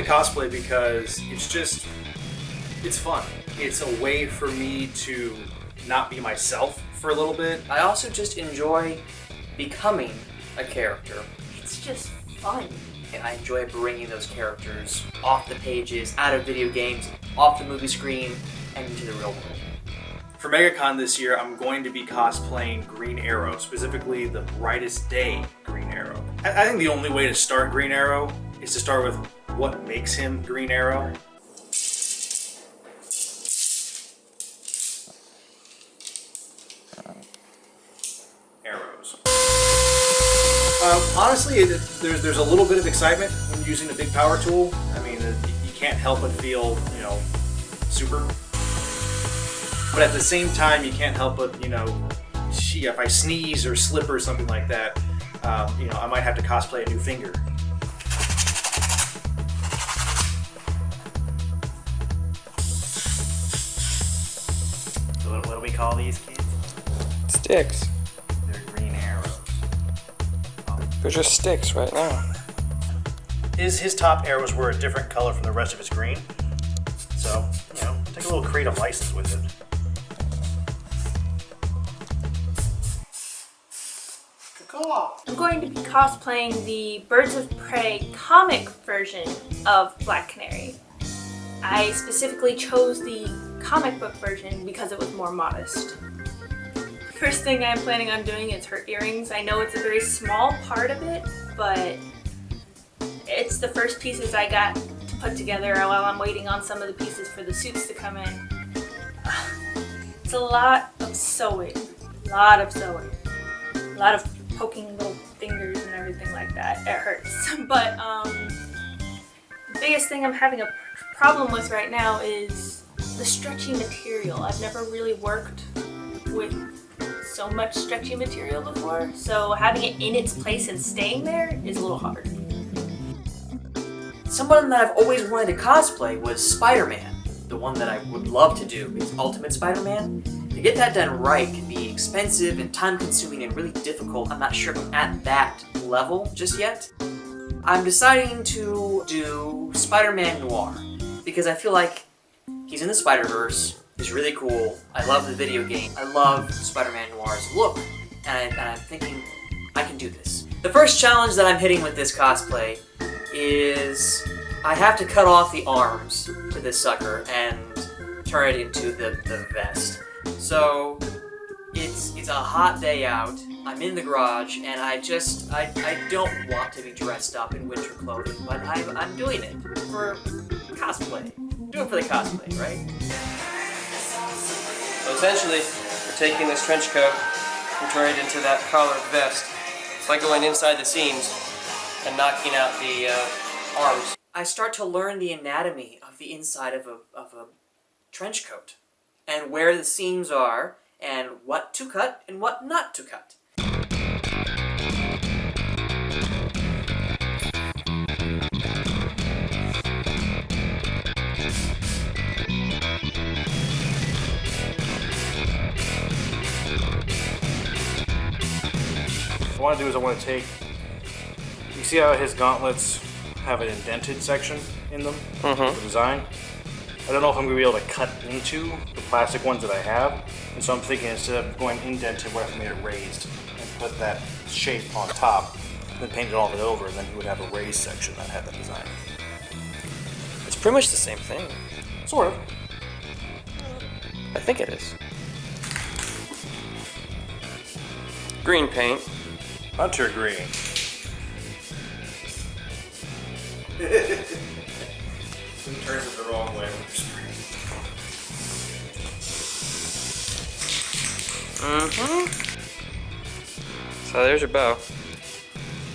cosplay because it's fun. It's a way for me to not be myself for a little bit. I also just enjoy becoming a character. It's just fun. And I enjoy bringing those characters off the pages, out of video games, off the movie screen, and into the real world. For MegaCon this year, I'm going to be cosplaying Green Arrow, specifically the Brightest Day Green Arrow. I think the only way to start Green Arrow is to start with what makes him Green Arrow. Arrows. Honestly, there's a little bit of excitement when using a big power tool. I mean, you can't help but feel, super. But at the same time, you can't help but, if I sneeze or slip or something like that, I might have to cosplay a new finger. So what do we call these kids? Sticks. They're green arrows. They're just sticks right now. His top arrows were a different color from the rest of his green. So, take a little creative license with it. I'm going to be cosplaying the Birds of Prey comic version of Black Canary. I specifically chose the comic book version because it was more modest. First thing I'm planning on doing is her earrings. I know it's a very small part of it, but it's the first pieces I got to put together while I'm waiting on some of the pieces for the suits to come in. It's a lot of sewing, a lot of poking little fingers and everything like that. It hurts. But the biggest thing I'm having a problem with right now is the stretchy material. I've never really worked with so much stretchy material before, so having it in its place and staying there is a little hard. Someone that I've always wanted to cosplay was Spider-Man. The one that I would love to do is Ultimate Spider-Man. To get that done right can be expensive and time-consuming and really difficult. I'm not sure if I'm at that level just yet. I'm deciding to do Spider-Man Noir because I feel like he's in the Spider-Verse. He's really cool. I love the video game. I love Spider-Man Noir's look, and I'm thinking I can do this. The first challenge that I'm hitting with this cosplay is I have to cut off the arms to this sucker and turn it into the vest. So it's a hot day out. I'm in the garage, and I don't want to be dressed up in winter clothing, but I'm doing it for cosplay. Do it for the cosplay, right? So essentially, we're taking this trench coat and turning it into that collared vest by going inside the seams and knocking out the arms. I start to learn the anatomy of the inside of a trench coat and where the seams are and what to cut and what not to cut. What I want to do is I want to take, you see how his gauntlets have an indented section in them, the design? I don't know if I'm going to be able to cut into the plastic ones that I have, and so I'm thinking instead of going indented, what if I made it raised and put that shape on top, then painted all of it over, and then he would have a raised section that had that design. It's pretty much the same thing. Sort of. I think it is. Green paint. Hunter green. Who turns it the wrong way when you're spraying? So there's your bow.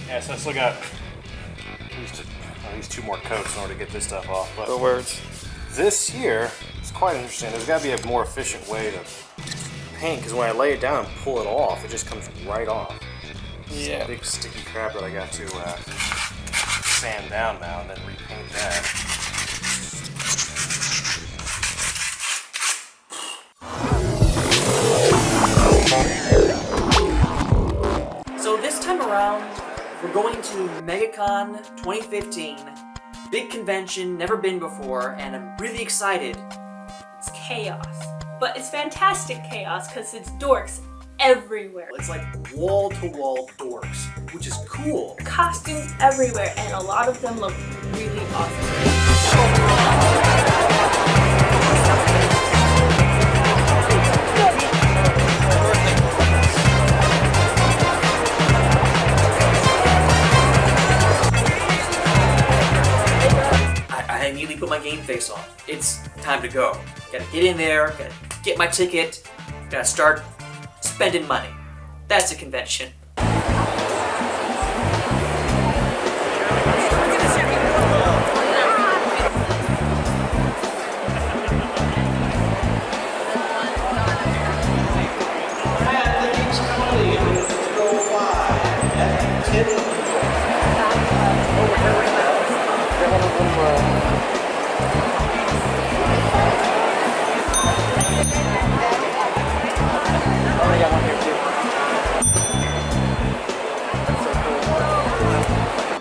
Yeah, so I still got at least 2 more coats in order to get this stuff off. But The words. this here is quite interesting. There's got to be a more efficient way to paint, because when I lay it down and pull it off, it just comes right off. Yeah. It's a big sticky crap that I got to sand down now and then repaint that. So this time around, we're going to MegaCon 2015 Big convention, never been before, and I'm really excited. It's chaos. But it's fantastic chaos because it's dorks everywhere. It's like wall-to-wall dorks, which is cool. Costumes everywhere, and a lot of them look really awesome. I immediately put my game face on. It's time to go. Gotta get in there, gotta get my ticket, gotta start spending money. That's a convention.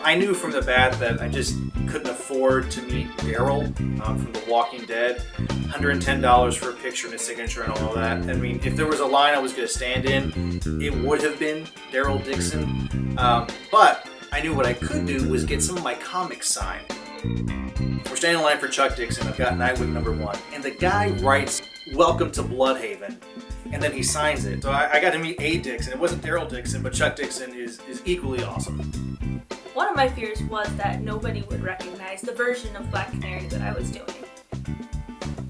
I knew from the bat that I just couldn't afford to meet Daryl from The Walking Dead. $110 for a picture and a signature and all that. I mean, if there was a line I was going to stand in, it would have been Daryl Dixon. But I knew what I could do was get some of my comics signed. We're standing in line for Chuck Dixon. I've got Nightwing #1. And the guy writes, "Welcome to Bloodhaven." And then he signs it. So I got to meet a Dixon. It wasn't Daryl Dixon, but Chuck Dixon is equally awesome. One of my fears was that nobody would recognize the version of Black Canary that I was doing.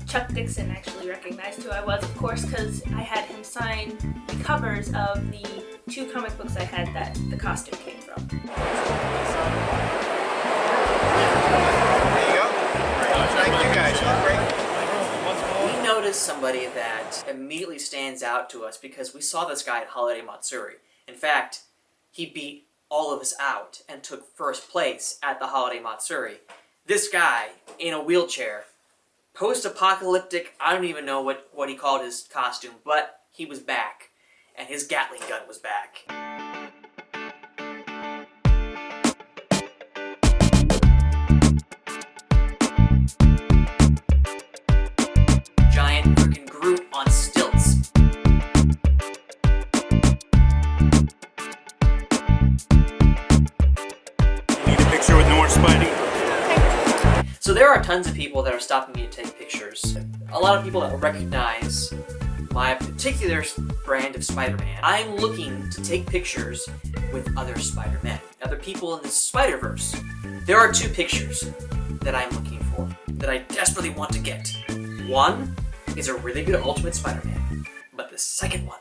Chuck Dixon actually recognized who I was, of course, because I had him sign the covers of the 2 comic books I had that the costume came from. There you go. Thank you guys. Great. We noticed somebody that immediately stands out to us because we saw this guy at Holiday Matsuri. In fact, he beat all of us out and took first place at the Holiday Matsuri. This guy, in a wheelchair, post-apocalyptic, I don't even know what he called his costume, but he was back, and his Gatling gun was back. Giant freaking Groot on stilts. Need a picture with Noir Spider-Man. So there are tons of people that are stopping me to take pictures. A lot of people that recognize my particular brand of Spider-Man. I'm looking to take pictures with other Spider-Men, other people in the Spider-Verse. There are 2 pictures that I'm looking for, that I desperately want to get. One is a really good Ultimate Spider-Man, but the second one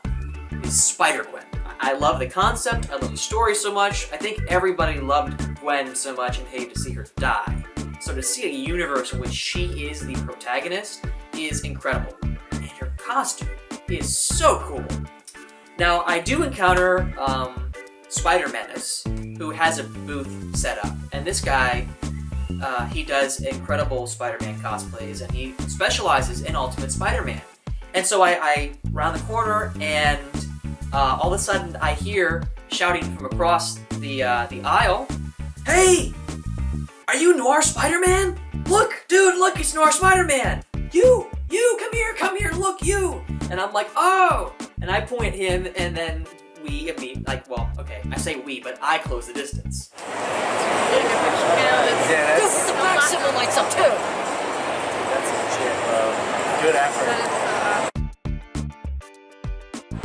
is Spider-Gwen. I love the concept, I love the story so much. I think everybody loved Gwen so much and hated to see her die. So to see a universe in which she is the protagonist is incredible. And her costume is so cool. Now, I do encounter Spider-Menace, who has a booth set up. And this guy, he does incredible Spider-Man cosplays, and he specializes in Ultimate Spider-Man. And so I round the corner, and all of a sudden I hear shouting from across the aisle, "Hey! Are you Noir Spider-Man? Look, dude, look, it's Noir Spider-Man! You, come here, look, you!" And I'm like, "Oh!" And I point him, and then we meet, I say we, but I close the distance. Yeah, Dude, the black symbol lights up too! that's legit, bro. Good effort.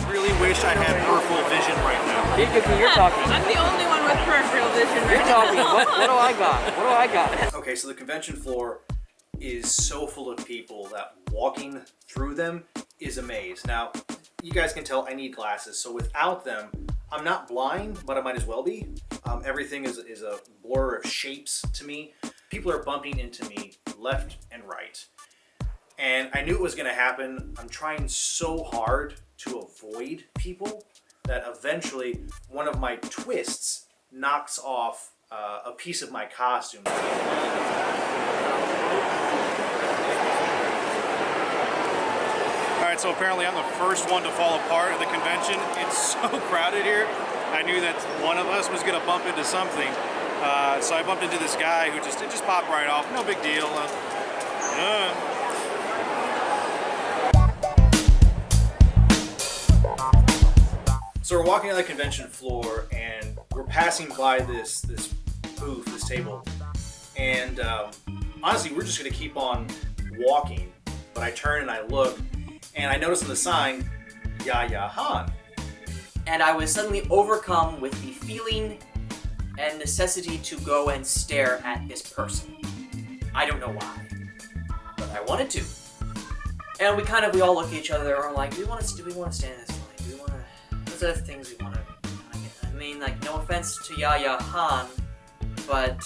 Really wish I had peripheral vision right now. You're talking. I'm the only one with peripheral vision You're right talking. now. What do I got? What do I got? Okay, so the convention floor is so full of people that walking through them is a maze. Now, you guys can tell I need glasses, so without them, I'm not blind, but I might as well be. Everything is a blur of shapes to me. People are bumping into me left and right. And I knew it was going to happen. I'm trying so hard to avoid people that eventually one of my twists knocks off a piece of my costume. Alright, so apparently I'm the first one to fall apart at the convention. It's so crowded here. I knew that one of us was going to bump into something. So I bumped into this guy who just popped right off. No big deal. So we're walking on the convention floor, and we're passing by this booth, this table, and honestly, we're just gonna keep on walking. But I turn and I look, and I notice on the sign, Yaya Han. And I was suddenly overcome with the feeling and necessity to go and stare at this person. I don't know why, but I wanted to. And we all look at each other and are like, do we want to stand in this line? Do we want to? Those are the things we want to get. I mean, like, no offense to Yaya Han, but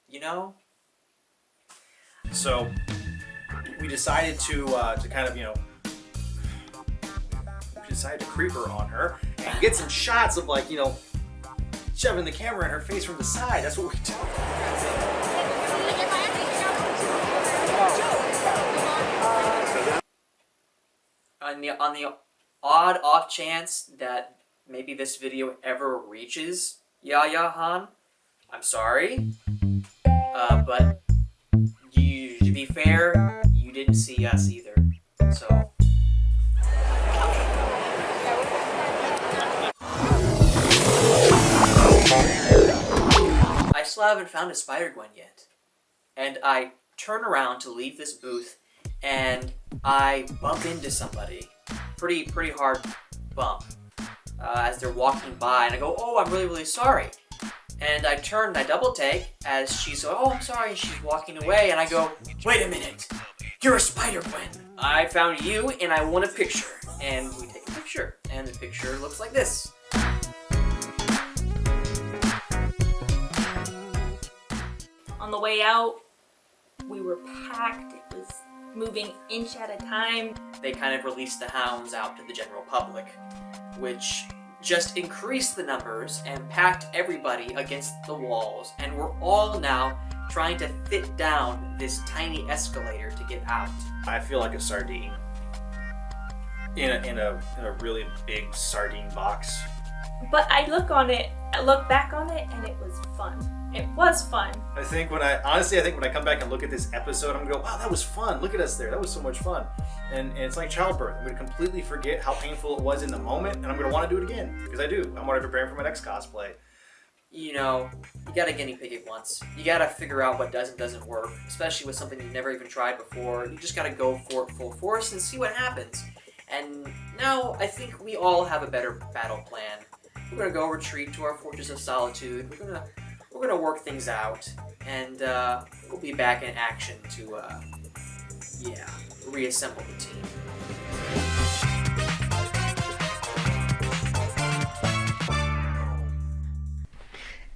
you know. So we decided to kind of, we decided to creep her on her and get some shots of, like, shoving the camera in her face from the side. That's what we do. On the odd off chance that maybe this video ever reaches Yaya Han, I'm sorry, but to be fair, you didn't see us either, so. I still haven't found a Spider-Gwen yet. And I turn around to leave this booth, and I bump into somebody. Pretty hard bump. As they're walking by, and I go, oh, I'm really, really sorry. And I turn and I double take as she's, oh, I'm sorry, and she's walking away, and I go, wait a minute, you're a Spider-Gwen. I found you, and I want a picture. And we take a picture, and the picture looks like this. On the way out, we were packed. It was moving inch at a time. They kind of released the hounds out to the general public, which just increased the numbers and packed everybody against the walls, and we're all now trying to fit down this tiny escalator to get out. I feel like a sardine in a really big sardine box. But I look back on it, and it was fun. It was fun. I think when I come back and look at this episode, I'm gonna go, wow, that was fun. Look at us there. That was so much fun. And it's like childbirth. I'm gonna completely forget how painful it was in the moment, and I'm gonna want to do it again because I do. I'm already preparing for my next cosplay. You gotta guinea pig it once. You gotta figure out what does and doesn't work, especially with something you've never even tried before. You just gotta go for it full force and see what happens. And now I think we all have a better battle plan. We're gonna go retreat to our fortress of solitude. We're gonna work things out, and we'll be back in action to reassemble the team.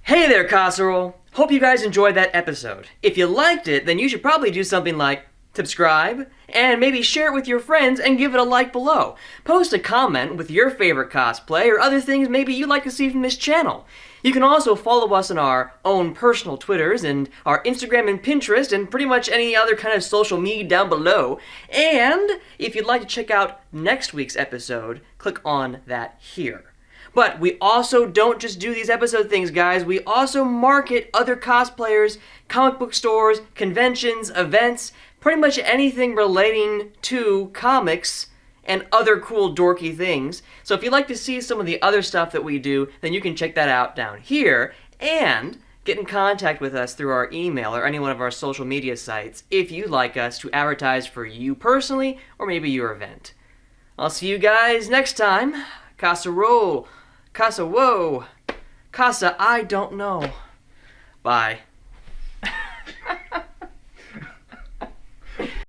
Hey there, Cosserole! Hope you guys enjoyed that episode. If you liked it, then you should probably do something like subscribe, and maybe share it with your friends and give it a like below. Post a comment with your favorite cosplay or other things maybe you'd like to see from this channel. You can also follow us on our own personal Twitters and our Instagram and Pinterest and pretty much any other kind of social media down below. And if you'd like to check out next week's episode, click on that here. But we also don't just do these episode things, guys. We also market other cosplayers, comic book stores, conventions, events, pretty much anything relating to comics and other cool dorky things. So if you'd like to see some of the other stuff that we do, then you can check that out down here and get in contact with us through our email or any one of our social media sites if you'd like us to advertise for you personally or maybe your event. I'll see you guys next time. Cosserole, Casa whoa, Casa I don't know. Bye.